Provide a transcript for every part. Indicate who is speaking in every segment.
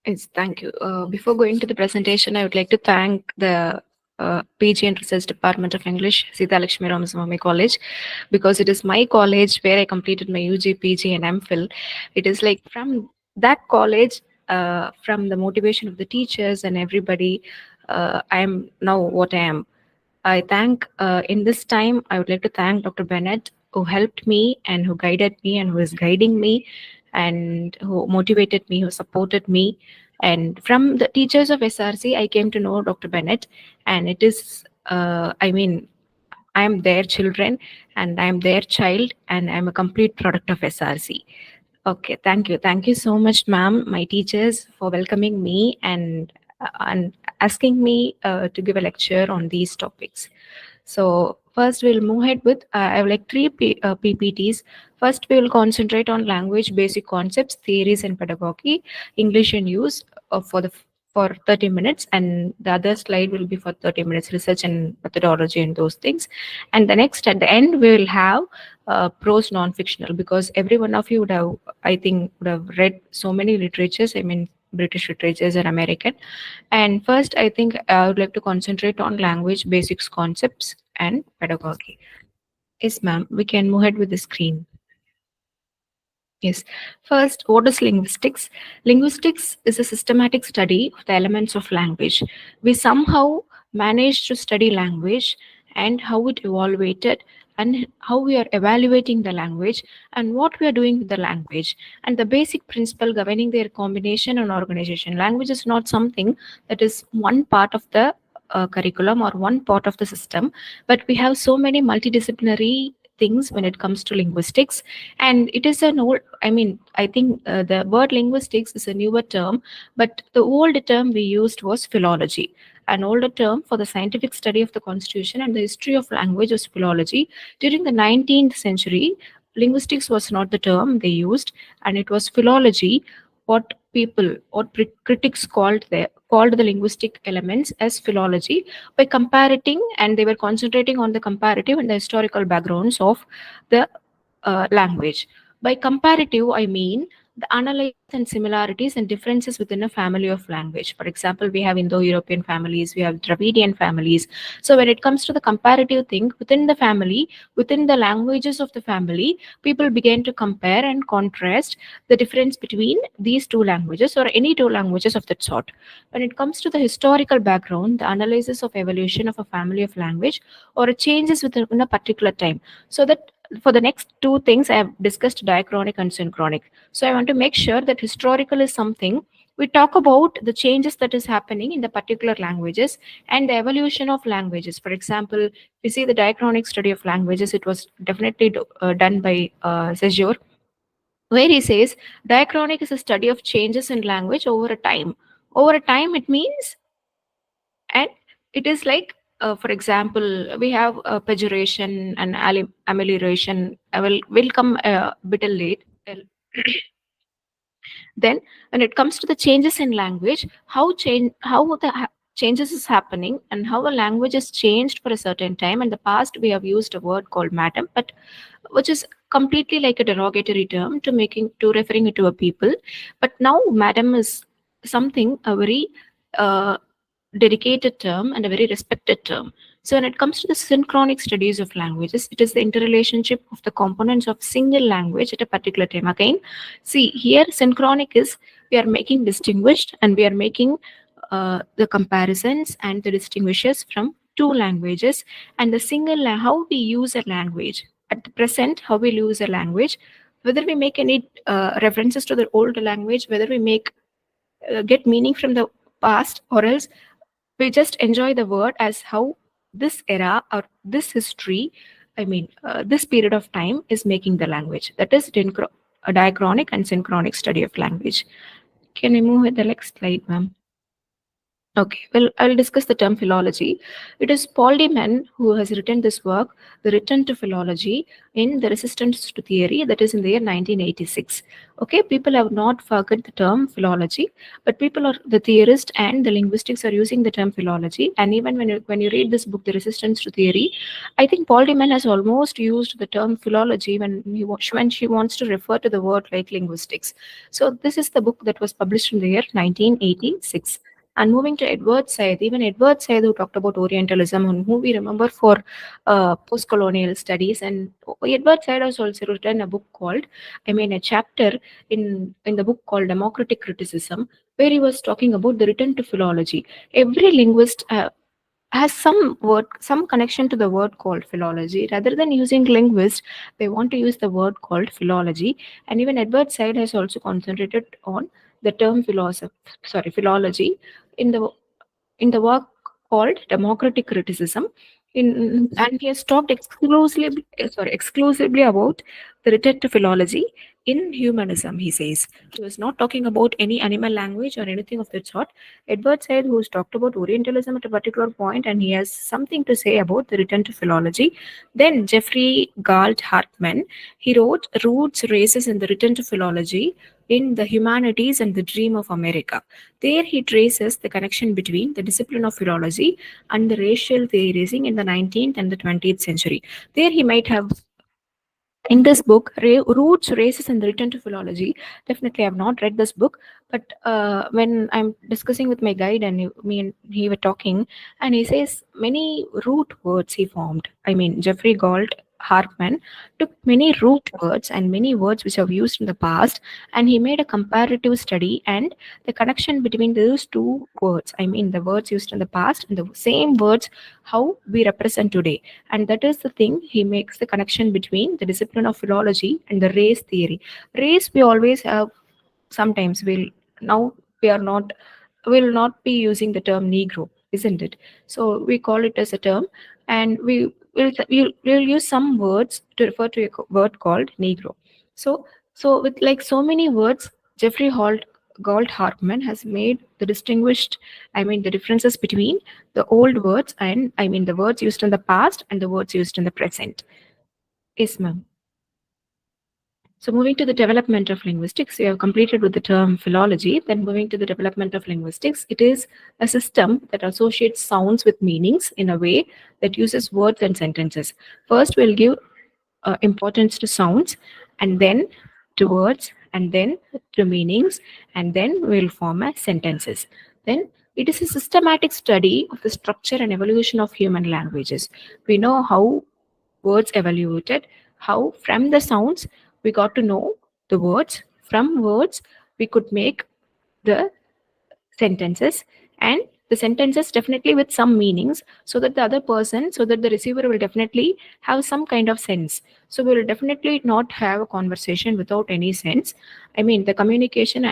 Speaker 1: Yes, thank you. Before going to the presentation, I would like to thank the PG and Research Department of English, Sita Lakshmi Ramaswamy College, because it is my college where I completed my UG, PG, and MPhil. It is like from that college, from the motivation of the teachers and everybody, I am now what I am. I thank in this time I would like to thank Dr. Bennett who helped me and who guided me and who is guiding me and who motivated me, who supported me. And from the teachers of SRC, I came to know Dr. Bennett, and it is I mean I am their children and I am their child and I am a complete product of SRC. Okay, thank you. Thank you so much, ma'am, my teachers, for welcoming me and asking me to give a lecture on these topics. So first we'll move ahead with I have like PPTs. First we will concentrate on language basic concepts, theories and pedagogy, English and use for 30 minutes, and the other slide will be for 30 minutes research and methodology and those things. And the next at the end we will have prose non-fictional, because every one of you would have, I think, would have read so many literatures, I mean British literatures and American. And first, I think I would like to concentrate on language basics, concepts, and pedagogy. Yes, ma'am. We can move ahead with the screen. Yes. First, what is linguistics? Linguistics is a systematic study of the elements of language. We somehow managed to study language and how it evaluated and how we are evaluating the language and what we are doing with the language and the basic principle governing their combination and organization. Language is not something that is one part of the curriculum or one part of the system, but we have so many multidisciplinary things when it comes to linguistics. And it is an old, I mean, I think the word linguistics is a newer term, but the old term we used was philology. An older term for the scientific study of the constitution and the history of language was philology. During the 19th century, linguistics was not the term they used, and it was philology, what people or critics called the linguistic elements as philology, by comparating, and they were concentrating on the comparative and the historical backgrounds of the language. By comparative, I mean the analysis and similarities and differences within a family of language. For example, we have Indo-European families, we have Dravidian families. So when it comes to the comparative thing within the family, within the languages of the family, people began to compare and contrast the difference between these two languages or any two languages of that sort. When it comes to the historical background, the analysis of evolution of a family of language or changes within a particular time. So that for the next two things, I have discussed diachronic and synchronic. So I want to make sure that historical is something we talk about the changes that is happening in the particular languages and the evolution of languages. For example, we see the diachronic study of languages. It was definitely done by Séjour, where he says diachronic is a study of changes in language over a time. Over a time, it means, and it is like, for example, we have pejoration and amelioration. I will come a bit late. Then when it comes to the changes in language, how the changes is happening and how a language is changed for a certain time. In the past we have used a word called madam, but which is completely like a derogatory term to referring it to a people. But now madam is something a very uh, dedicated term and a very respected term. So when it comes to the synchronic studies of languages, it is the interrelationship of the components of single language at a particular time. Again, see here, synchronic is we are making distinguished and we are making the comparisons and the distinguishes from two languages, and the how we use a language at the present, how we use a language, whether we make any references to the old language, whether we make get meaning from the past, or else we just enjoy the word as how this era or this history, I mean, this period of time is making the language. That is a diachronic and synchronic study of language. Can we move with the next slide, ma'am? Okay, well, I'll discuss the term philology. It is Paul D. Mann who has written this work, The Return to Philology in the Resistance to Theory, that is in the year 1986. Okay, people have not forgot the term philology, but people are the theorists and the linguistics are using the term philology. And even when you read this book, The Resistance to Theory, I think Paul D. Mann has almost used the term philology when she wants to refer to the word like linguistics. So this is the book that was published in the year 1986. And moving to Edward Said, even Edward Said, who talked about Orientalism and who we remember for post-colonial studies, and Edward Said has also written a book called, a chapter in the book called Democratic Criticism, where he was talking about the return to philology. Every linguist has some connection to the word called philology. Rather than using linguist, they want to use the word called philology. And even Edward Said has also concentrated on the term philology in the work called Democratic Criticism. And he has talked exclusively about the return to philology in humanism, he says. He was not talking about any animal language or anything of that sort. Edward Said, who's talked about Orientalism at a particular point, and he has something to say about the return to philology. Then Jeffrey Galt Hartman, he wrote Roots, Races, and the Return to Philology in the Humanities and the Dream of America. There he traces the connection between the discipline of philology and the racial theorizing in the 19th and the 20th century. There he might have in this book, Roots, Races, and the Return to Philology. Definitely, I have not read this book, but when I'm discussing with my guide and me and he were talking, and he says many root words he formed. Jeffrey Galt Hartman took many root words and many words which have used in the past, and he made a comparative study and the connection between those two words. The words used in the past and the same words how we represent today, and that is the thing. He makes the connection between the discipline of philology and the race theory. Race, we always have, sometimes we'll, now we are not, will not be using the term negro, isn't it? So we call it as a term, and we'll use some words to refer to a word called negro. So with like so many words, Jeffrey Galt Hartman has made the distinguished, the differences between the old words and the words used in the past and the words used in the present. Yes, ma'am. So moving to the development of linguistics, we have completed with the term philology. Then moving to the development of linguistics, it is a system that associates sounds with meanings in a way that uses words and sentences. First, we'll give importance to sounds, and then to words, and then to meanings, and then we'll form a sentences. Then it is a systematic study of the structure and evolution of human languages. We know how words evaluated, how from the sounds we got to know the words, from words we could make the sentences, and the sentences definitely with some meanings, so that the other person, so that the receiver will definitely have some kind of sense. So we will definitely not have a conversation without any sense. The communication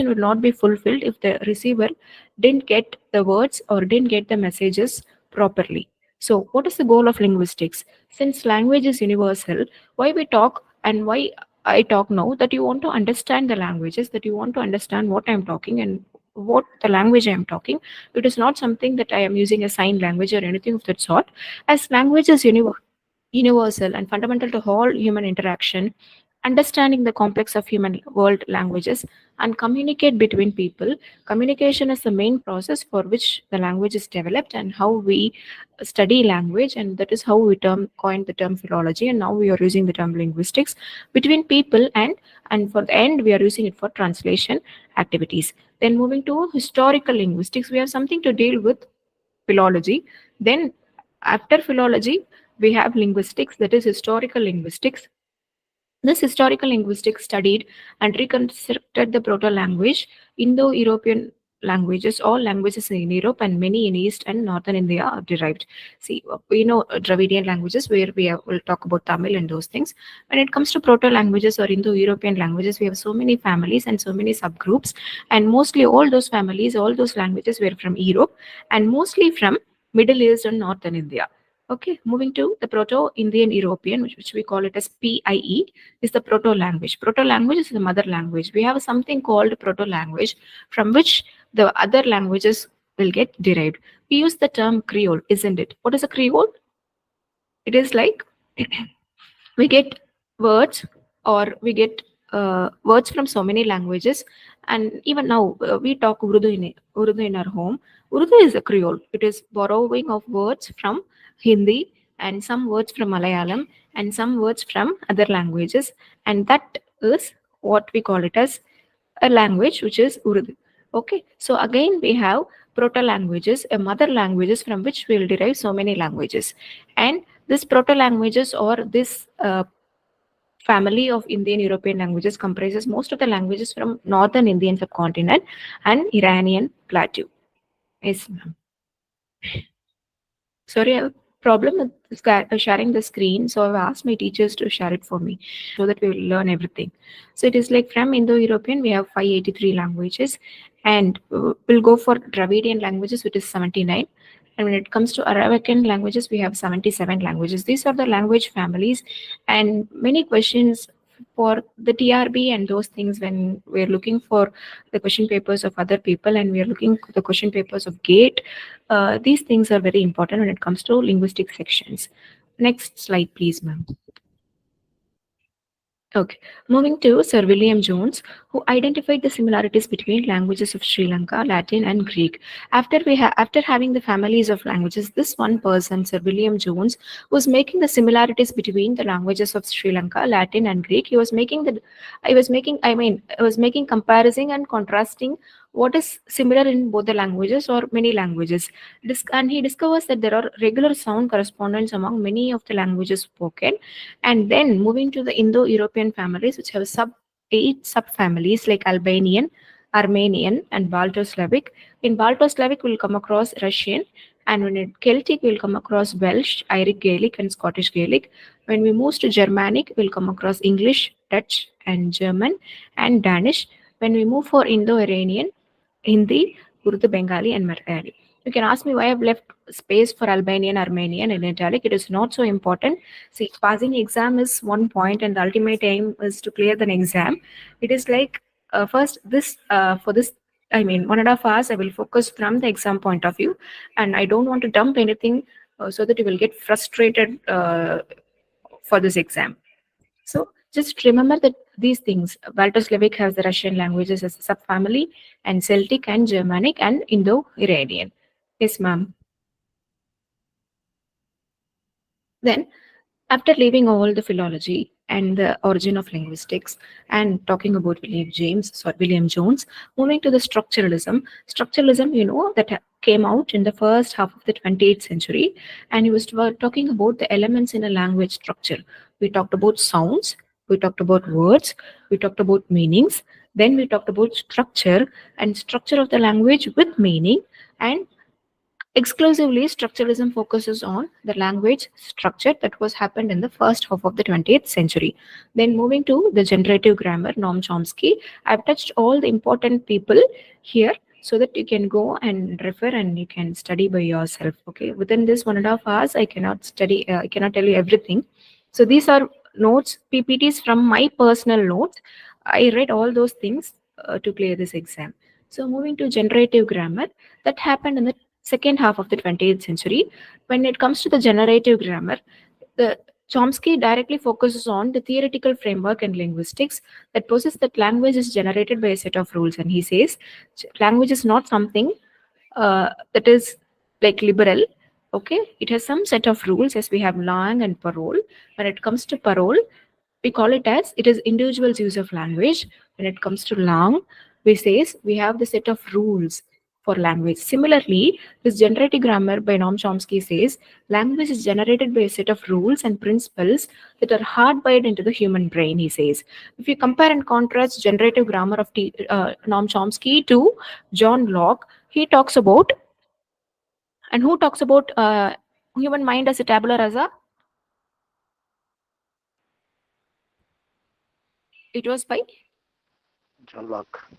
Speaker 1: will not be fulfilled if the receiver didn't get the words or didn't get the messages properly. So what is the goal of linguistics? Since language is universal, why we talk and why I talk now, that you want to understand the languages, that you want to understand what I'm talking and what the language I'm talking. It is not something that I am using a sign language or anything of that sort. As language is universal and fundamental to all human interaction, understanding the complex of human world languages and communicate between people. Communication is the main process for which the language is developed and how we study language, and that is how we coined the term philology, and now we are using the term linguistics between people, and for the end we are using it for translation activities. Then moving to historical linguistics, we have something to deal with philology. Then after philology, we have linguistics, that is historical linguistics. This historical linguistics studied and reconstructed the proto-language, Indo-European languages. All languages in Europe and many in East and Northern India are derived. See, we know Dravidian languages where will talk about Tamil and those things. When it comes to proto-languages or Indo-European languages, we have so many families and so many subgroups, and mostly all those families, all those languages were from Europe and mostly from Middle East and Northern India. Okay, moving to the Proto-Indian European, which we call it as PIE, is the proto language. Proto language is the mother language. We have something called proto language from which the other languages will get derived. We use the term Creole, isn't it? What is a Creole? It is like we get words, or we get words from so many languages, and even now we talk Urdu in our home. Urdu is a Creole. It is borrowing of words from Hindi, and some words from Malayalam, and some words from other languages, and that is what we call it as a language, which is Urdu. Okay, so again we have proto languages, a mother languages from which we will derive so many languages. And this proto languages, or this family of Indian European languages, comprises most of the languages from northern Indian subcontinent and Iranian plateau. Yes, ma'am. Sorry, I have a problem with sharing the screen, so I've asked my teachers to share it for me so that we will learn everything. So it is like from Indo-European, we have 583 languages, and we'll go for Dravidian languages, which is 79. And when it comes to Arabican languages, we have 77 languages. These are the language families, and many questions for the TRB and those things when we're looking for the question papers of other people, and we are looking the question papers of GATE. These things are very important when it comes to linguistic sections. Next slide, please, ma'am. Okay, moving to Sir William Jones, who identified the similarities between languages of Sri Lanka, Latin, and Greek. After having the families of languages, this one person, Sir William Jones, was making the similarities between the languages of Sri Lanka, Latin, and Greek. I was making comparison and contrasting what is similar in both the languages or many languages. And he discovers that there are regular sound correspondence among many of the languages spoken. And then moving to the Indo-European families, which have eight subfamilies like Albanian, Armenian, and Balto-Slavic. In Balto-Slavic, we'll come across Russian, and when in Celtic, we'll come across Welsh, Irish Gaelic, and Scottish Gaelic. When we move to Germanic, we'll come across English, Dutch, and German, and Danish. When we move for Indo-Iranian, Hindi, Urdu, Bengali, and Marathi. You can ask me why I've left space for Albanian, Armenian, and Italic. It is not so important. See, passing exam is one point, and the ultimate aim is to clear the exam. It is like first this for this. I mean, 1.5 hours, I will focus from the exam point of view, and I don't want to dump anything so that you will get frustrated for this exam. So just remember that these things, Balto-Slavic has the Russian languages as a subfamily, and Celtic and Germanic and Indo-Iranian. Yes, ma'am. Then, after leaving all the philology and the origin of linguistics and talking about William Jones, moving to the structuralism. Structuralism, that came out in the first half of the 20th century, and he was talking about the elements in a language structure. We talked about sounds, we talked about words, we talked about meanings, then we talked about structure and structure of the language with meaning. And exclusively, structuralism focuses on the language structure that was happened in the first half of the 20th century. Then moving to the generative grammar, Noam Chomsky. I've touched all the important people here so that you can go and refer and you can study by yourself. Okay, within this 1.5 hours, I cannot study. I cannot tell you everything. So these are notes, PPTs from my personal notes. I read all those things to clear this exam. So moving to generative grammar, that happened in the second half of the 20th century. When it comes to the generative grammar, the Chomsky directly focuses on the theoretical framework and linguistics that poses that language is generated by a set of rules. And he says language is not something that is like liberal. Okay, it has some set of rules, as we have lang and parole. When it comes to parole, we call it as it is individual's use of language. When it comes to lang, we have the set of rules for language. Similarly, this generative grammar by Noam Chomsky says language is generated by a set of rules and principles that are hardwired into the human brain, he says. If you compare and contrast generative grammar of Noam Chomsky to John Locke, he talks about, and who talks about human mind as a tabula rasa? It was by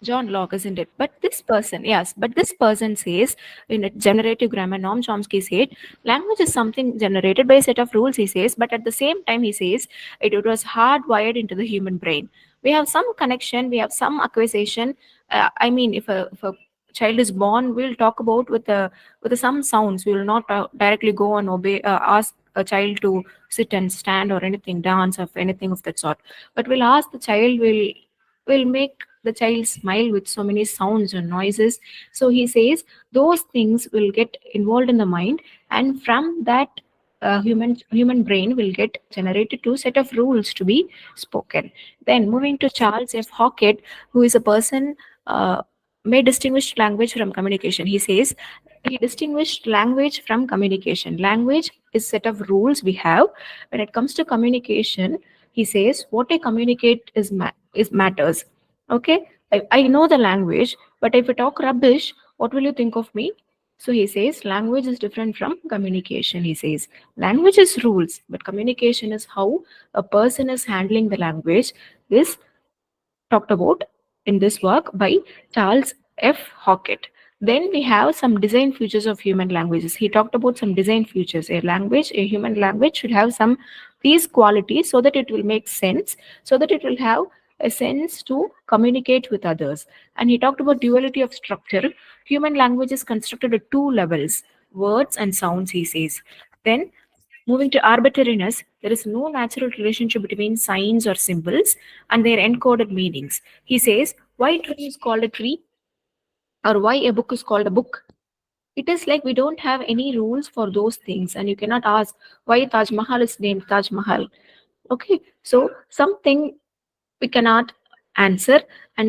Speaker 1: John Locke, isn't it? But this person, yes, but this person says in a generative grammar, Noam Chomsky said, language is something generated by a set of rules, he says, but at the same time, he says, it was hardwired into the human brain. We have some connection, we have some acquisition. If a child is born, we'll talk about with some sounds. We will not directly go and obey, ask a child to sit and stand or anything, dance or anything of that sort. But we'll ask the child, will make the child smile with so many sounds and noises. So he says those things will get involved in the mind, and from that human brain will get generated to set of rules to be spoken. Then moving to Charles F. Hockett, who is a person may distinguish language from communication. He says he distinguished language from communication. Language is set of rules we have. When it comes to communication, he says what I communicate is matters. Okay, I know the language, but if I talk rubbish, what will you think of me? So he says language is different from communication. He says language is rules, but communication is how a person is handling the language. This talked about in this work by Charles F. Hockett. Then we have some design features of human languages. He talked about some design features. A human language should have some these qualities so that it will make sense, so that it will have a sense to communicate with others. And he talked about duality of structure. Human language is constructed at two levels, words and sounds, he says. Then moving to arbitrariness, there is no natural relationship between signs or symbols and their encoded meanings. He says, why a tree is called a tree or why a book is called a book. It is like we don't have any rules for those things, and you cannot ask why Taj Mahal is named Taj Mahal. Okay, so something we cannot answer, and